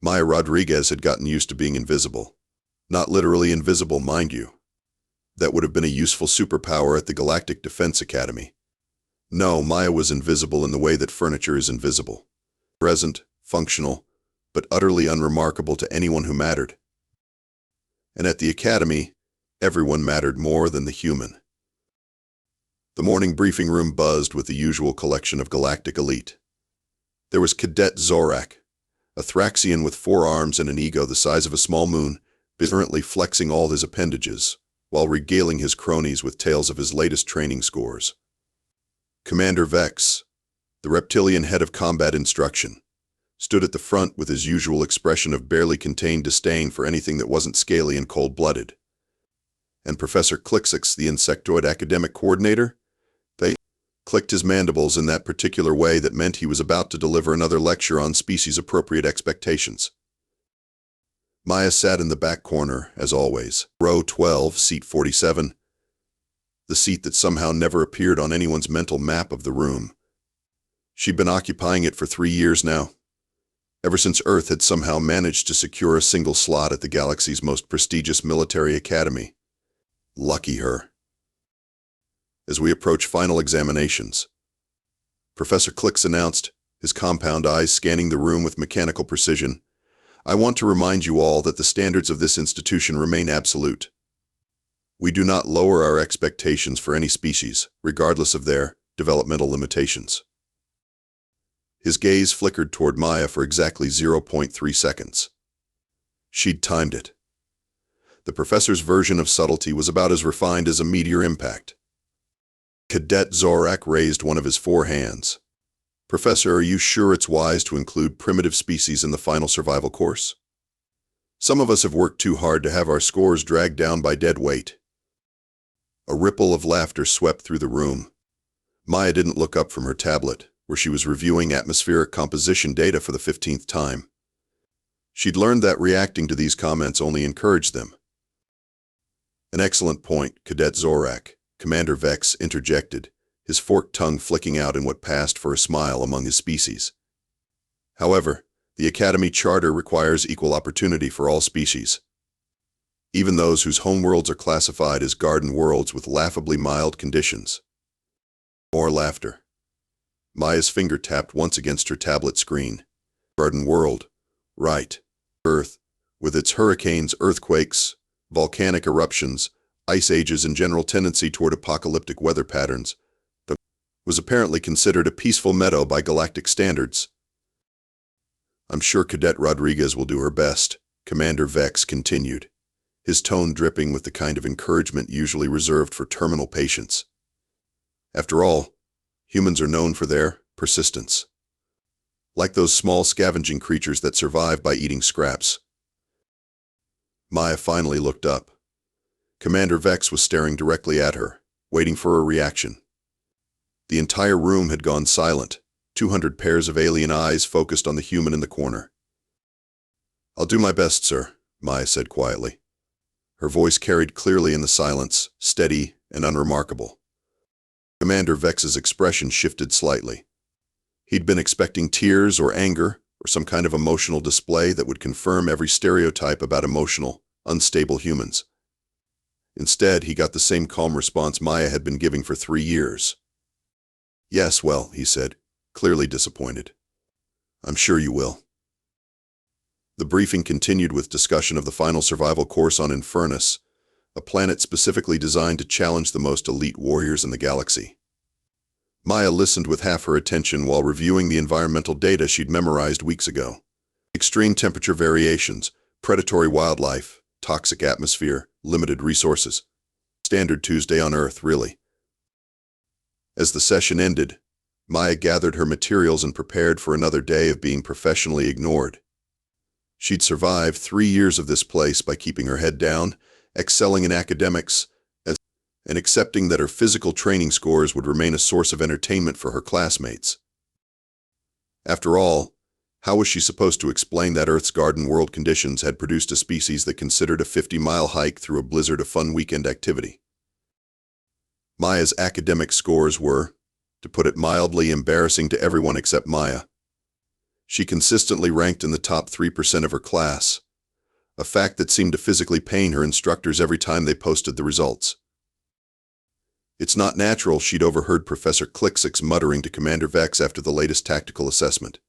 Maya Rodriguez had gotten used to being invisible. Not literally invisible, mind you. That would have been a useful superpower at the Galactic Defense Academy. No, Maya was invisible in the way that furniture is invisible. Present, functional, but utterly unremarkable to anyone who mattered. And at the Academy, everyone mattered more than the human. The morning briefing room buzzed with the usual collection of galactic elite. There was Cadet Zorak, a Thraxian with 4 arms and an ego the size of a small moon, belligerently flexing all his appendages, while regaling his cronies with tales of his latest training scores. Commander Vex, the reptilian head of combat instruction, stood at the front with his usual expression of barely contained disdain for anything that wasn't scaly and cold-blooded. And Professor Clixix, the insectoid academic coordinator, clicked his mandibles in that particular way that meant he was about to deliver another lecture on species-appropriate expectations. Maya sat in the back corner, as always, row 12, seat 47, the seat that somehow never appeared on anyone's mental map of the room. She'd been occupying it for 3 years now, ever since Earth had somehow managed to secure a single slot at the galaxy's most prestigious military academy. Lucky her. As we approach final examinations, Professor Clix announced, his compound eyes scanning the room with mechanical precision, I want to remind you all that the standards of this institution remain absolute. We do not lower our expectations for any species, regardless of their developmental limitations. His gaze flickered toward Maya for exactly 0.3 seconds. She'd timed it. The professor's version of subtlety was about as refined as a meteor impact. Cadet Zorak raised one of his 4 hands. Professor, are you sure it's wise to include primitive species in the final survival course? Some of us have worked too hard to have our scores dragged down by dead weight. A ripple of laughter swept through the room. Maya didn't look up from her tablet, where she was reviewing atmospheric composition data for the 15th time. She'd learned that reacting to these comments only encouraged them. An excellent point, Cadet Zorak, Commander Vex interjected, his forked tongue flicking out in what passed for a smile among his species. However, the Academy Charter requires equal opportunity for all species, even those whose homeworlds are classified as garden worlds with laughably mild conditions. More laughter. Maya's finger tapped once against her tablet screen. Garden world. Right. Earth, with its hurricanes, earthquakes, volcanic eruptions, ice ages and general tendency toward apocalyptic weather patterns, was apparently considered a peaceful meadow by galactic standards. I'm sure Cadet Rodriguez will do her best, Commander Vex continued, his tone dripping with the kind of encouragement usually reserved for terminal patients. After all, humans are known for their persistence. Like those small scavenging creatures that survive by eating scraps. Maya finally looked up. Commander Vex was staring directly at her, waiting for a reaction. The entire room had gone silent, 200 pairs of alien eyes focused on the human in the corner. I'll do my best, sir, Maya said quietly. Her voice carried clearly in the silence, steady and unremarkable. Commander Vex's expression shifted slightly. He'd been expecting tears or anger or some kind of emotional display that would confirm every stereotype about emotional, unstable humans. Instead, he got the same calm response Maya had been giving for 3 years. Yes, well, he said, clearly disappointed. I'm sure you will. The briefing continued with discussion of the final survival course on Infernus, a planet specifically designed to challenge the most elite warriors in the galaxy. Maya listened with half her attention while reviewing the environmental data she'd memorized weeks ago. Extreme temperature variations, predatory wildlife, toxic atmosphere, limited resources. Standard Tuesday on Earth, really. As the session ended, Maya gathered her materials and prepared for another day of being professionally ignored. She'd survived 3 years of this place by keeping her head down, excelling in academics, and accepting that her physical training scores would remain a source of entertainment for her classmates. After all, how was she supposed to explain that Earth's garden world conditions had produced a species that considered a 50-mile hike through a blizzard a fun weekend activity? Maya's academic scores were, to put it mildly, embarrassing to everyone except Maya. She consistently ranked in the top 3% of her class, a fact that seemed to physically pain her instructors every time they posted the results. It's not natural, she'd overheard Professor Clixix muttering to Commander Vex after the latest tactical assessment.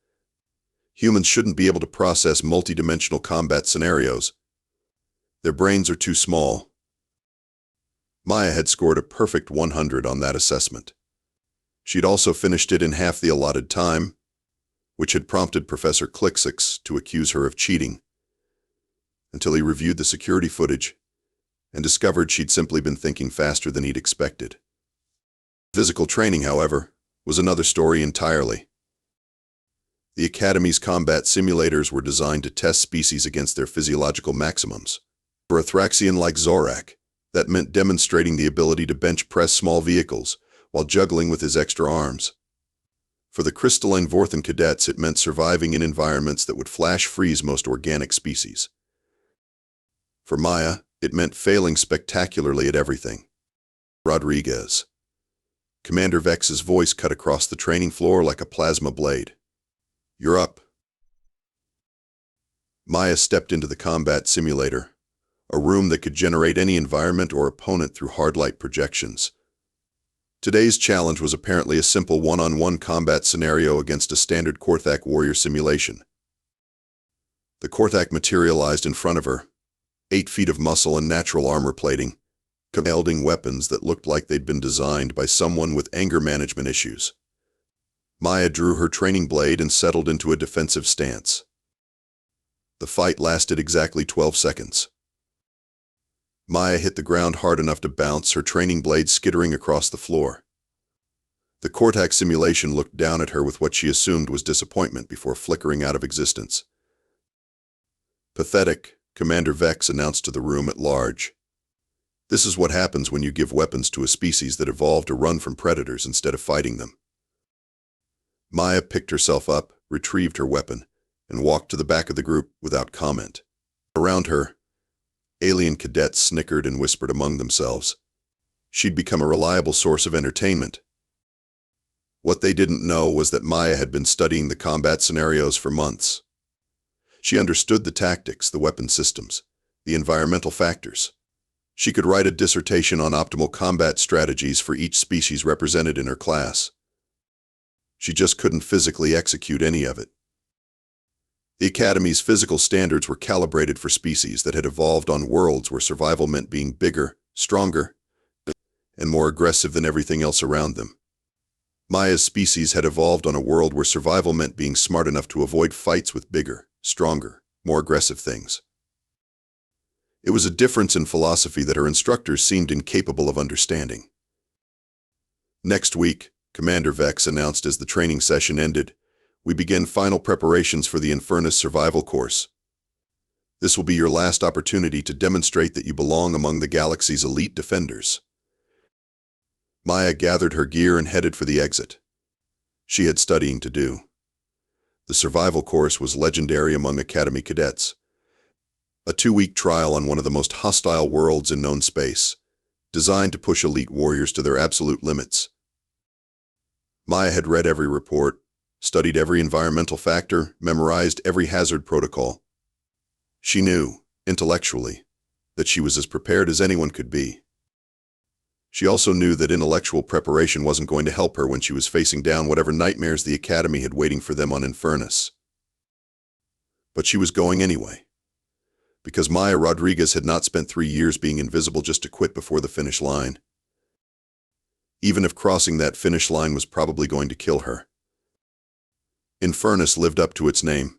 Humans shouldn't be able to process multidimensional combat scenarios. Their brains are too small. Maya had scored a perfect 100 on that assessment. She'd also finished it in half the allotted time, which had prompted Professor Clixix to accuse her of cheating, until he reviewed the security footage and discovered she'd simply been thinking faster than he'd expected. Physical training, however, was another story entirely. The Academy's combat simulators were designed to test species against their physiological maximums. For a Thraxian like Zorak, that meant demonstrating the ability to bench press small vehicles while juggling with his extra arms. For the crystalline Vorthan cadets, it meant surviving in environments that would flash freeze most organic species. For Maya, it meant failing spectacularly at everything. Rodriguez. Commander Vex's voice cut across the training floor like a plasma blade. You're up. Maya stepped into the combat simulator, a room that could generate any environment or opponent through hard light projections. Today's challenge was apparently a simple one-on-one combat scenario against a standard Korthak warrior simulation. The Korthak materialized in front of her, 8 feet of muscle and natural armor plating, wielding weapons that looked like they'd been designed by someone with anger management issues. Maya drew her training blade and settled into a defensive stance. The fight lasted exactly 12 seconds. Maya hit the ground hard enough to bounce, her training blade skittering across the floor. The Korthak simulation looked down at her with what she assumed was disappointment before flickering out of existence. Pathetic, Commander Vex announced to the room at large. This is what happens when you give weapons to a species that evolved to run from predators instead of fighting them. Maya picked herself up, retrieved her weapon, and walked to the back of the group without comment. Around her, alien cadets snickered and whispered among themselves. She'd become a reliable source of entertainment. What they didn't know was that Maya had been studying the combat scenarios for months. She understood the tactics, the weapon systems, the environmental factors. She could write a dissertation on optimal combat strategies for each species represented in her class. She just couldn't physically execute any of it. The Academy's physical standards were calibrated for species that had evolved on worlds where survival meant being bigger, stronger, and more aggressive than everything else around them. Maya's species had evolved on a world where survival meant being smart enough to avoid fights with bigger, stronger, more aggressive things. It was a difference in philosophy that her instructors seemed incapable of understanding. Next week, Commander Vex announced as the training session ended, we begin final preparations for the Infernus survival course. This will be your last opportunity to demonstrate that you belong among the galaxy's elite defenders. Maya gathered her gear and headed for the exit. She had studying to do. The survival course was legendary among Academy cadets. A 2-week trial on one of the most hostile worlds in known space, designed to push elite warriors to their absolute limits. Maya had read every report, studied every environmental factor, memorized every hazard protocol. She knew, intellectually, that she was as prepared as anyone could be. She also knew that intellectual preparation wasn't going to help her when she was facing down whatever nightmares the Academy had waiting for them on Infernus. But she was going anyway, because Maya Rodriguez had not spent 3 years being invisible just to quit before the finish line. Even if crossing that finish line was probably going to kill her. Infernus lived up to its name.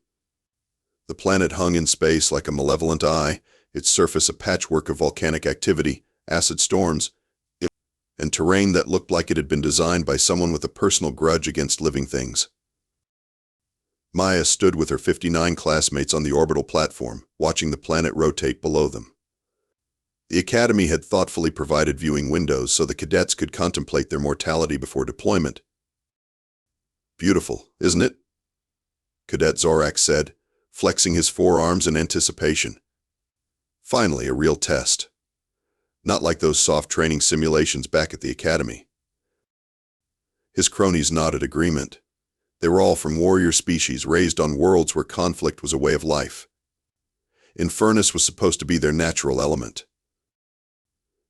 The planet hung in space like a malevolent eye, its surface a patchwork of volcanic activity, acid storms, and terrain that looked like it had been designed by someone with a personal grudge against living things. Maya stood with her 59 classmates on the orbital platform, watching the planet rotate below them. The Academy had thoughtfully provided viewing windows so the cadets could contemplate their mortality before deployment. Beautiful, isn't it? Cadet Zorak said, flexing his forearms in anticipation. Finally, a real test. Not like those soft training simulations back at the Academy. His cronies nodded agreement. They were all from warrior species raised on worlds where conflict was a way of life. Infernus was supposed to be their natural element.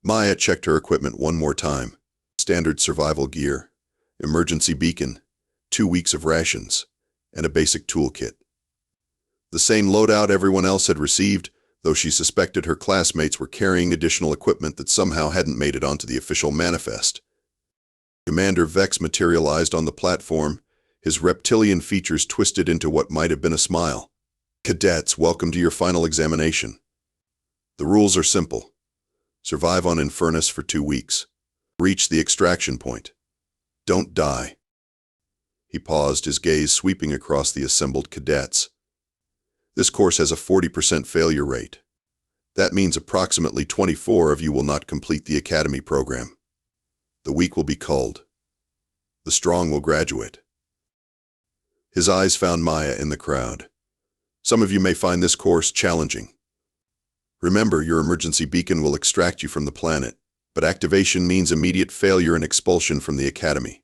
Maya checked her equipment one more time. Standard survival gear, emergency beacon, 2 weeks of rations, and a basic toolkit. The same loadout everyone else had received, though she suspected her classmates were carrying additional equipment that somehow hadn't made it onto the official manifest. Commander Vex materialized on the platform, his reptilian features twisted into what might have been a smile. "Cadets, welcome to your final examination. The rules are simple. Survive on Infernus for 2 weeks. Reach the extraction point. Don't die." He paused, his gaze sweeping across the assembled cadets. "This course has a 40% failure rate. That means approximately 24 of you will not complete the academy program. The weak will be culled. The strong will graduate." His eyes found Maya in the crowd. "Some of you may find this course challenging. Remember, your emergency beacon will extract you from the planet, but activation means immediate failure and expulsion from the academy."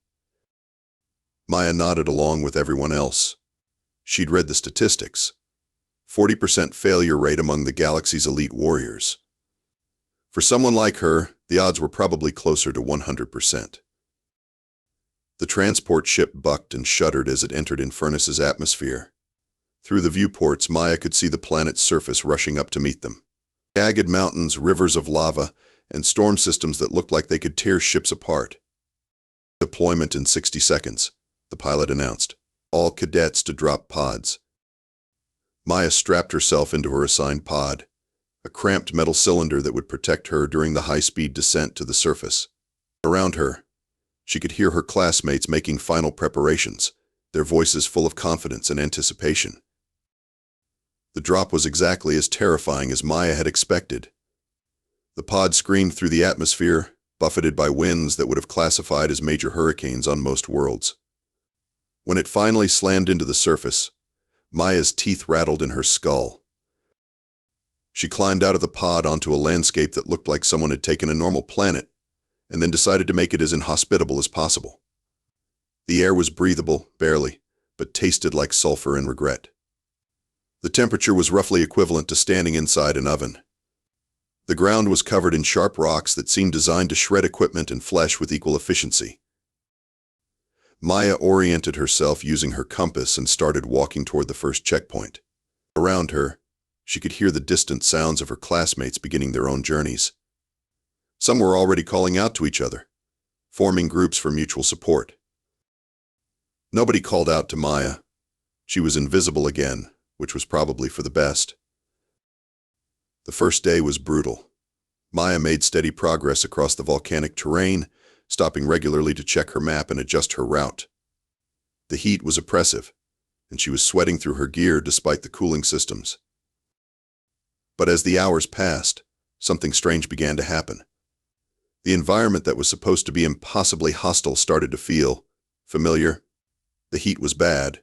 Maya nodded along with everyone else. She'd read the statistics. 40% failure rate among the galaxy's elite warriors. For someone like her, the odds were probably closer to 100%. The transport ship bucked and shuddered as it entered Infernus's atmosphere. Through the viewports, Maya could see the planet's surface rushing up to meet them. Jagged mountains, rivers of lava, and storm systems that looked like they could tear ships apart. "Deployment in 60 seconds, the pilot announced. "All cadets to drop pods." Maya strapped herself into her assigned pod, a cramped metal cylinder that would protect her during the high-speed descent to the surface. Around her, she could hear her classmates making final preparations, their voices full of confidence and anticipation. The drop was exactly as terrifying as Maya had expected. The pod screamed through the atmosphere, buffeted by winds that would have classified as major hurricanes on most worlds. When it finally slammed into the surface, Maya's teeth rattled in her skull. She climbed out of the pod onto a landscape that looked like someone had taken a normal planet and then decided to make it as inhospitable as possible. The air was breathable, barely, but tasted like sulfur and regret. The temperature was roughly equivalent to standing inside an oven. The ground was covered in sharp rocks that seemed designed to shred equipment and flesh with equal efficiency. Maya oriented herself using her compass and started walking toward the first checkpoint. Around her, she could hear the distant sounds of her classmates beginning their own journeys. Some were already calling out to each other, forming groups for mutual support. Nobody called out to Maya. She was invisible again, which was probably for the best. The first day was brutal. Maya made steady progress across the volcanic terrain, stopping regularly to check her map and adjust her route. The heat was oppressive, and she was sweating through her gear despite the cooling systems. But as the hours passed, something strange began to happen. The environment that was supposed to be impossibly hostile started to feel familiar. The heat was bad,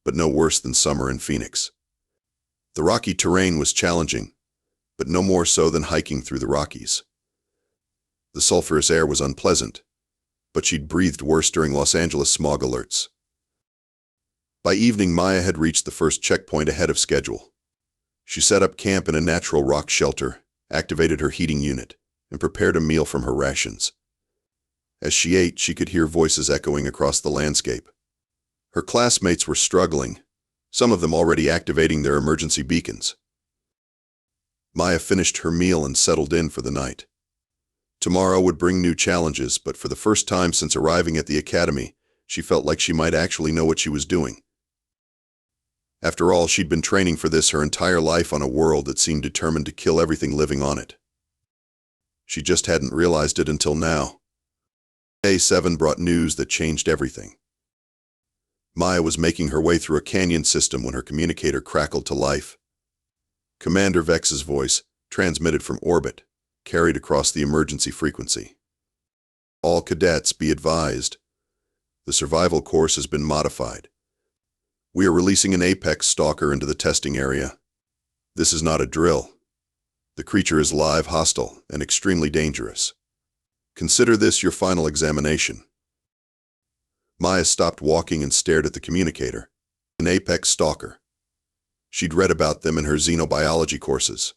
but no worse than summer in Phoenix. The rocky terrain was challenging, but no more so than hiking through the Rockies. The sulfurous air was unpleasant, but she'd breathed worse during Los Angeles smog alerts. By evening, Maya had reached the first checkpoint ahead of schedule. She set up camp in a natural rock shelter, activated her heating unit, and prepared a meal from her rations. As she ate, she could hear voices echoing across the landscape. Her classmates were struggling, some of them already activating their emergency beacons. Maya finished her meal and settled in for the night. Tomorrow would bring new challenges, but for the first time since arriving at the academy, she felt like she might actually know what she was doing. After all, she'd been training for this her entire life on a world that seemed determined to kill everything living on it. She just hadn't realized it until now. Day 7 brought news that changed everything. Maya was making her way through a canyon system when her communicator crackled to life. Commander Vex's voice, transmitted from orbit, carried across the emergency frequency. "All cadets, be advised. The survival course has been modified. We are releasing an apex stalker into the testing area. This is not a drill. The creature is live, hostile, and extremely dangerous. Consider this your final examination." Maya stopped walking and stared at the communicator. An apex stalker. She'd read about them in her xenobiology courses.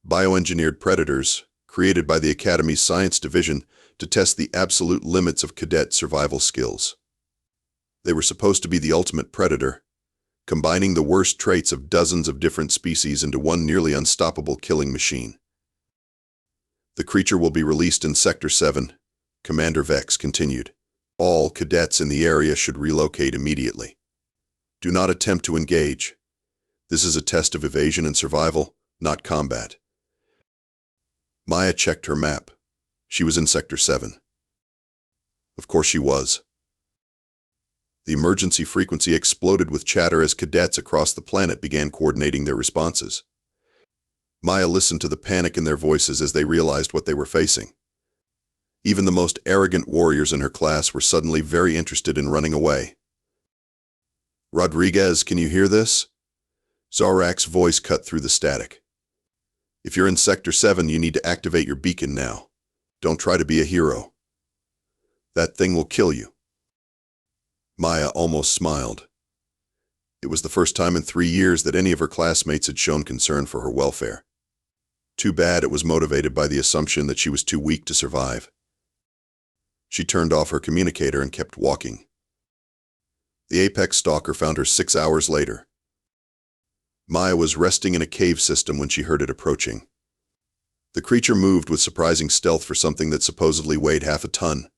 Bioengineered predators, created by the Academy's Science Division to test the absolute limits of cadet survival skills. They were supposed to be the ultimate predator, combining the worst traits of dozens of different species into one nearly unstoppable killing machine. The creature will be released in Sector 7, Commander Vex continued. All cadets in the area should relocate immediately. Do not attempt to engage. This is a test of evasion and survival, not combat. Maya checked her map. She was in Sector 7. Of course she was. The emergency frequency exploded with chatter as cadets across the planet began coordinating their responses. Maya listened to the panic in their voices as they realized what they were facing. Even the most arrogant warriors in her class were suddenly very interested in running away. Rodriguez, can you hear this? Zarak's voice cut through the static. If you're in Sector 7, you need to activate your beacon now. Don't try to be a hero. That thing will kill you. Maya almost smiled. It was the first time in 3 years that any of her classmates had shown concern for her welfare. Too bad it was motivated by the assumption that she was too weak to survive. She turned off her communicator and kept walking. The apex stalker found her 6 hours later. Maya was resting in a cave system when she heard it approaching. The creature moved with surprising stealth for something that supposedly weighed half a ton,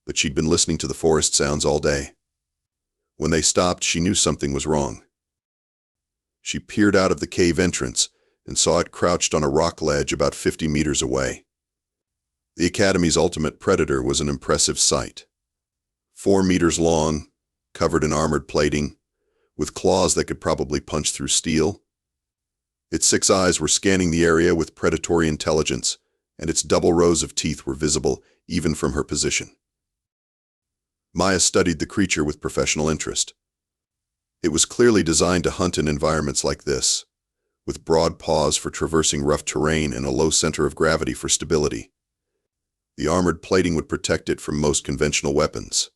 but she'd been listening to the forest sounds all day. When they stopped, she knew something was wrong. She peered out of the cave entrance and saw it crouched on a rock ledge about 50 meters away. The Academy's ultimate predator was an impressive sight. 4 meters long, covered in armored plating, with claws that could probably punch through steel. Its 6 eyes were scanning the area with predatory intelligence, and its double rows of teeth were visible even from her position. Maya studied the creature with professional interest. It was clearly designed to hunt in environments like this, with broad paws for traversing rough terrain and a low center of gravity for stability. The armored plating would protect it from most conventional weapons,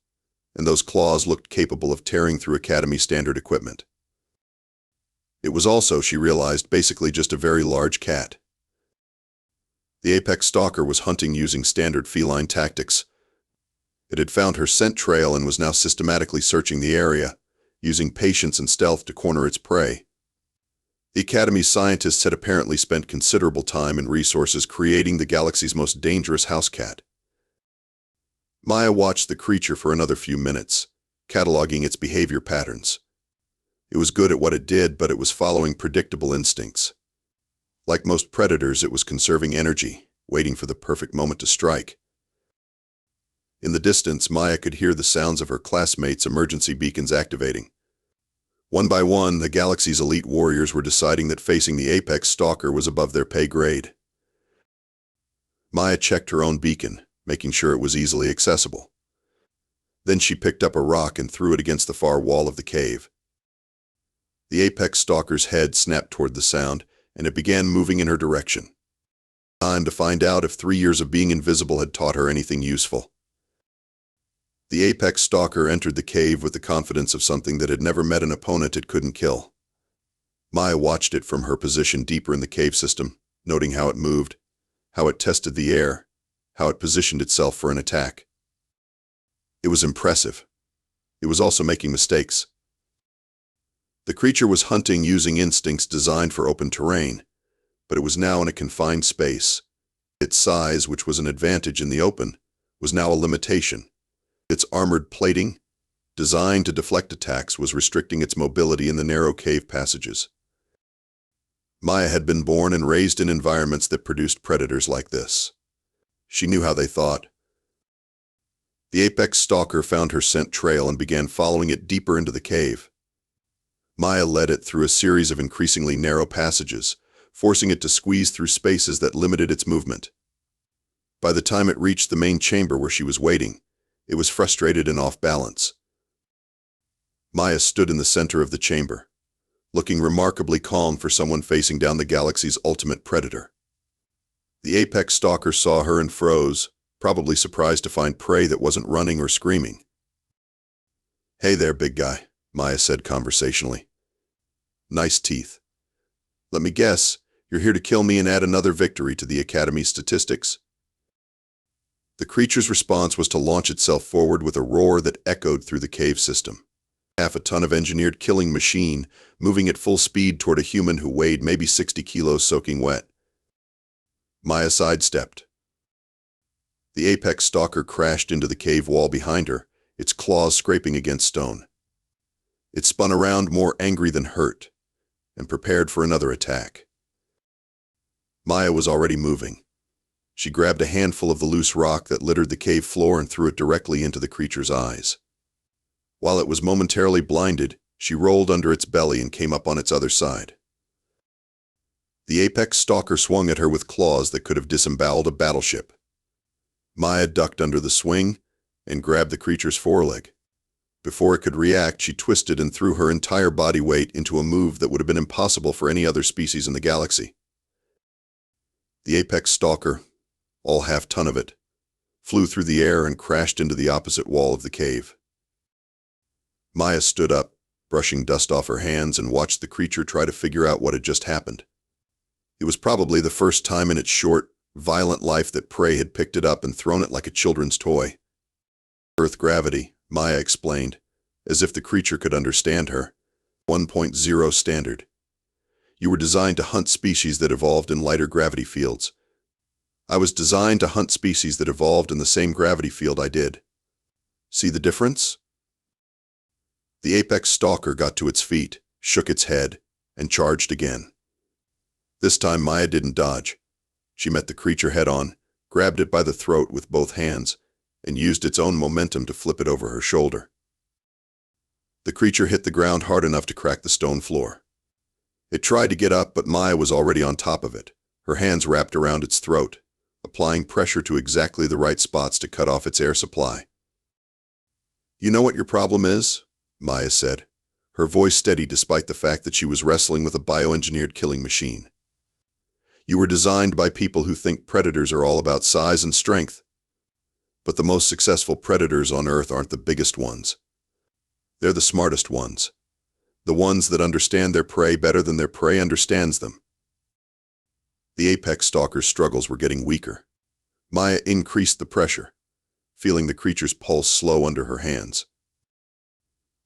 and those claws looked capable of tearing through Academy standard equipment. It was also, she realized, basically just a very large cat. The apex stalker was hunting using standard feline tactics. It had found her scent trail and was now systematically searching the area, using patience and stealth to corner its prey. The Academy's scientists had apparently spent considerable time and resources creating the galaxy's most dangerous house cat. Maya watched the creature for another few minutes, cataloging its behavior patterns. It was good at what it did, but it was following predictable instincts. Like most predators, it was conserving energy, waiting for the perfect moment to strike. In the distance, Maya could hear the sounds of her classmates' emergency beacons activating. One by one, the galaxy's elite warriors were deciding that facing the apex stalker was above their pay grade. Maya checked her own beacon, making sure it was easily accessible. Then she picked up a rock and threw it against the far wall of the cave. The apex stalker's head snapped toward the sound, and it began moving in her direction. Time to find out if 3 years of being invisible had taught her anything useful. The apex stalker entered the cave with the confidence of something that had never met an opponent it couldn't kill. Maya watched it from her position deeper in the cave system, noting how it moved, how it tested the air, how it positioned itself for an attack. It was impressive. It was also making mistakes. The creature was hunting using instincts designed for open terrain, but it was now in a confined space. Its size, which was an advantage in the open, was now a limitation. Its armored plating, designed to deflect attacks, was restricting its mobility in the narrow cave passages. Maya had been born and raised in environments that produced predators like this. She knew how they thought. The apex stalker found her scent trail and began following it deeper into the cave. Maya led it through a series of increasingly narrow passages, forcing it to squeeze through spaces that limited its movement. By the time it reached the main chamber where she was waiting, it was frustrated and off balance. Maya stood in the center of the chamber, looking remarkably calm for someone facing down the galaxy's ultimate predator. The apex stalker saw her and froze, probably surprised to find prey that wasn't running or screaming. Hey there, big guy, Maya said conversationally. Nice teeth. Let me guess, you're here to kill me and add another victory to the Academy's statistics? The creature's response was to launch itself forward with a roar that echoed through the cave system. Half a ton of engineered killing machine, moving at full speed toward a human who weighed maybe 60 kilos soaking wet. Maya sidestepped. The apex stalker crashed into the cave wall behind her, its claws scraping against stone. It spun around more angry than hurt, and prepared for another attack. Maya was already moving. She grabbed a handful of the loose rock that littered the cave floor and threw it directly into the creature's eyes. While it was momentarily blinded, she rolled under its belly and came up on its other side. The apex stalker swung at her with claws that could have disemboweled a battleship. Maya ducked under the swing and grabbed the creature's foreleg. Before it could react, she twisted and threw her entire body weight into a move that would have been impossible for any other species in the galaxy. The apex stalker, all half-ton of it, flew through the air and crashed into the opposite wall of the cave. Maya stood up, brushing dust off her hands, and watched the creature try to figure out what had just happened. It was probably the first time in its short, violent life that prey had picked it up and thrown it like a children's toy. Earth gravity, Maya explained, as if the creature could understand her. 1.0 standard. You were designed to hunt species that evolved in lighter gravity fields. I was designed to hunt species that evolved in the same gravity field I did. See the difference? The apex stalker got to its feet, shook its head, and charged again. This time Maya didn't dodge. She met the creature head-on, grabbed it by the throat with both hands, and used its own momentum to flip it over her shoulder. The creature hit the ground hard enough to crack the stone floor. It tried to get up, but Maya was already on top of it, her hands wrapped around its throat, applying pressure to exactly the right spots to cut off its air supply. You know what your problem is? Maya said, her voice steady despite the fact that she was wrestling with a bioengineered killing machine. You were designed by people who think predators are all about size and strength. But the most successful predators on Earth aren't the biggest ones. They're the smartest ones. The ones that understand their prey better than their prey understands them. The apex stalker's struggles were getting weaker. Maya increased the pressure, feeling the creature's pulse slow under her hands.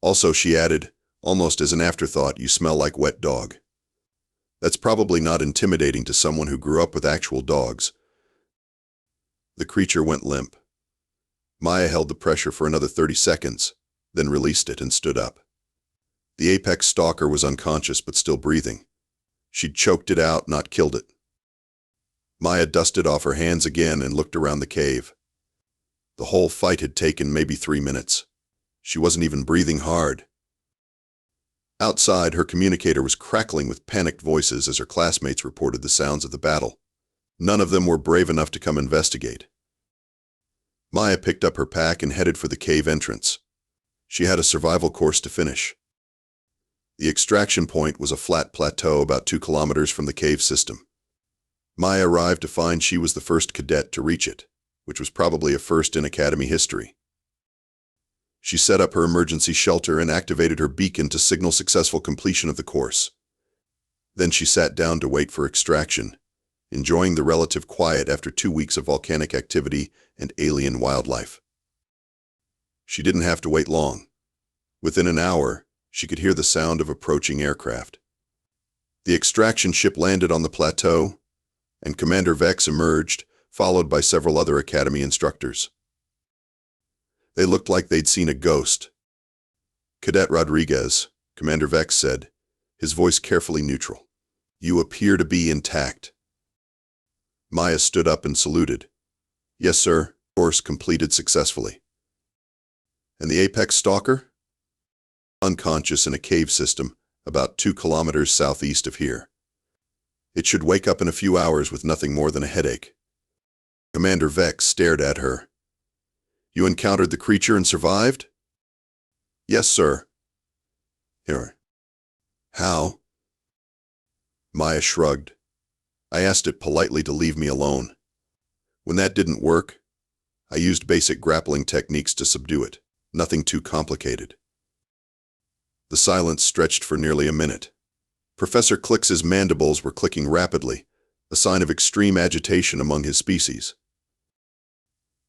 Also, she added, almost as an afterthought, you smell like wet dog. That's probably not intimidating to someone who grew up with actual dogs. The creature went limp. Maya held the pressure for another 30 seconds, then released it and stood up. The apex stalker was unconscious but still breathing. She'd choked it out, not killed it. Maya dusted off her hands again and looked around the cave. The whole fight had taken maybe 3 minutes. She wasn't even breathing hard. Outside, her communicator was crackling with panicked voices as her classmates reported the sounds of the battle. None of them were brave enough to come investigate. Maya picked up her pack and headed for the cave entrance. She had a survival course to finish. The extraction point was a flat plateau about 2 kilometers from the cave system. Maya arrived to find she was the first cadet to reach it, which was probably a first in Academy history. She set up her emergency shelter and activated her beacon to signal successful completion of the course. Then she sat down to wait for extraction, enjoying the relative quiet after 2 weeks of volcanic activity and alien wildlife. She didn't have to wait long. Within an hour, she could hear the sound of approaching aircraft. The extraction ship landed on the plateau, and Commander Vex emerged, followed by several other Academy instructors. They looked like they'd seen a ghost. Cadet Rodriguez, Commander Vex said, his voice carefully neutral. You appear to be intact. Maya stood up and saluted. Yes, sir. Course completed successfully. And the apex stalker? Unconscious in a cave system about 2 kilometers southeast of here. It should wake up in a few hours with nothing more than a headache. Commander Vex stared at her. You encountered the creature and survived? Yes, sir. Here. How? Maya shrugged. I asked it politely to leave me alone. When that didn't work, I used basic grappling techniques to subdue it. Nothing too complicated. The silence stretched for nearly a minute. Professor Clix's mandibles were clicking rapidly, a sign of extreme agitation among his species.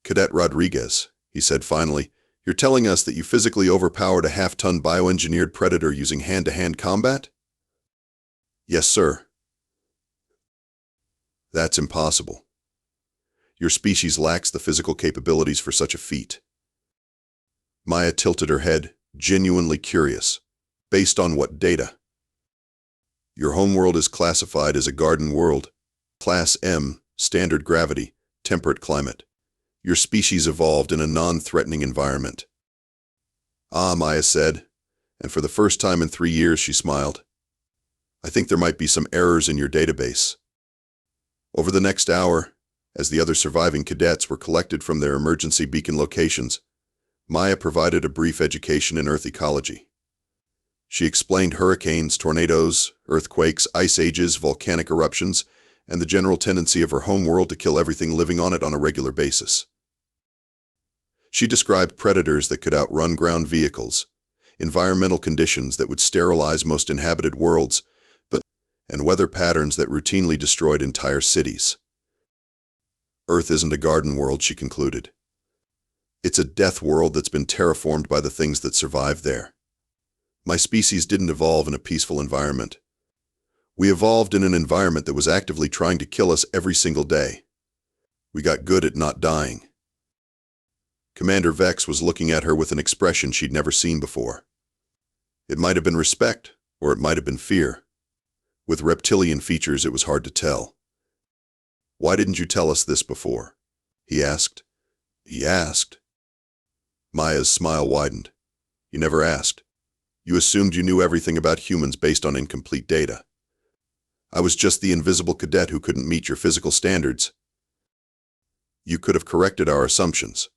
"Cadet Rodriguez," he said finally, "you're telling us that you physically overpowered a half-ton bioengineered predator using hand-to-hand combat?" "Yes, sir." "That's impossible. Your species lacks the physical capabilities for such a feat." Maya tilted her head, genuinely curious. "Based on what data?" "Your homeworld is classified as a garden world, Class M, standard gravity, temperate climate. Your species evolved in a non-threatening environment." "Ah," Maya said, and for the first time in 3 years she smiled. "I think there might be some errors in your database." Over the next hour, as the other surviving cadets were collected from their emergency beacon locations, Maya provided a brief education in Earth ecology. She explained hurricanes, tornadoes, earthquakes, ice ages, volcanic eruptions, and the general tendency of her homeworld to kill everything living on it on a regular basis. She described predators that could outrun ground vehicles, environmental conditions that would sterilize most inhabited worlds, and weather patterns that routinely destroyed entire cities. "Earth isn't a garden world," she concluded. "It's a death world that's been terraformed by the things that survive there. My species didn't evolve in a peaceful environment. We evolved in an environment that was actively trying to kill us every single day. We got good at not dying." Commander Vex was looking at her with an expression she'd never seen before. It might have been respect, or it might have been fear. With reptilian features, it was hard to tell. "Why didn't you tell us this before?" he asked. He asked. Maya's smile widened. "You never asked. You assumed you knew everything about humans based on incomplete data. I was just the invisible cadet who couldn't meet your physical standards. You could have corrected our assumptions."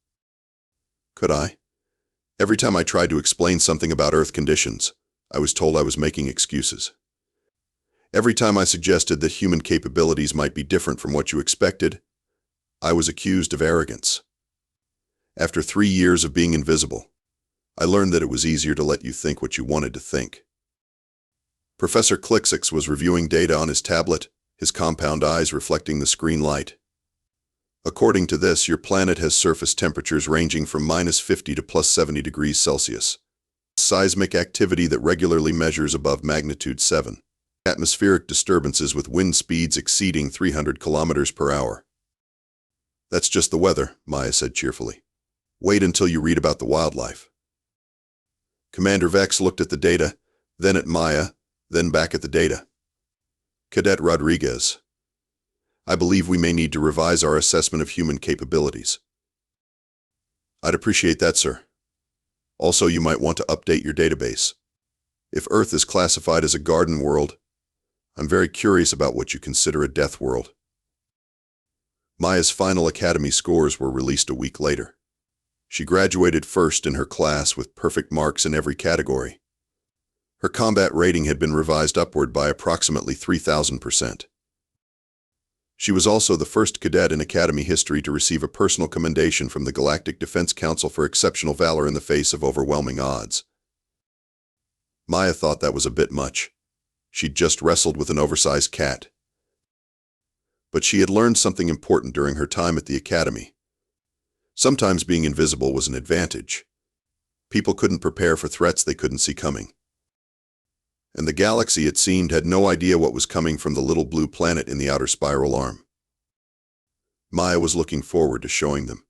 "Could I?" "Every time I tried to explain something about Earth conditions, I was told I was making excuses. Every time I suggested that human capabilities might be different from what you expected, I was accused of arrogance. After 3 years of being invisible, I learned that it was easier to let you think what you wanted to think." Professor Clixix was reviewing data on his tablet, his compound eyes reflecting the screen light. "According to this, your planet has surface temperatures ranging from -50 to +70 degrees Celsius. Seismic activity that regularly measures above magnitude 7. Atmospheric disturbances with wind speeds exceeding 300 kilometers per hour. That's just the weather," Maya said cheerfully. "Wait until you read about the wildlife." Commander Vex looked at the data, then at Maya, then back at the data. "Cadet Rodriguez, I believe we may need to revise our assessment of human capabilities." "I'd appreciate that, sir. Also, you might want to update your database. If Earth is classified as a garden world, I'm very curious about what you consider a death world." Maya's final academy scores were released a week later. She graduated first in her class with perfect marks in every category. Her combat rating had been revised upward by approximately 3,000%. She was also the first cadet in Academy history to receive a personal commendation from the Galactic Defense Council for exceptional valor in the face of overwhelming odds. Maya thought that was a bit much. She'd just wrestled with an oversized cat. But she had learned something important during her time at the Academy. Sometimes being invisible was an advantage. People couldn't prepare for threats they couldn't see coming. And the galaxy, it seemed, had no idea what was coming from the little blue planet in the outer spiral arm. Maya was looking forward to showing them.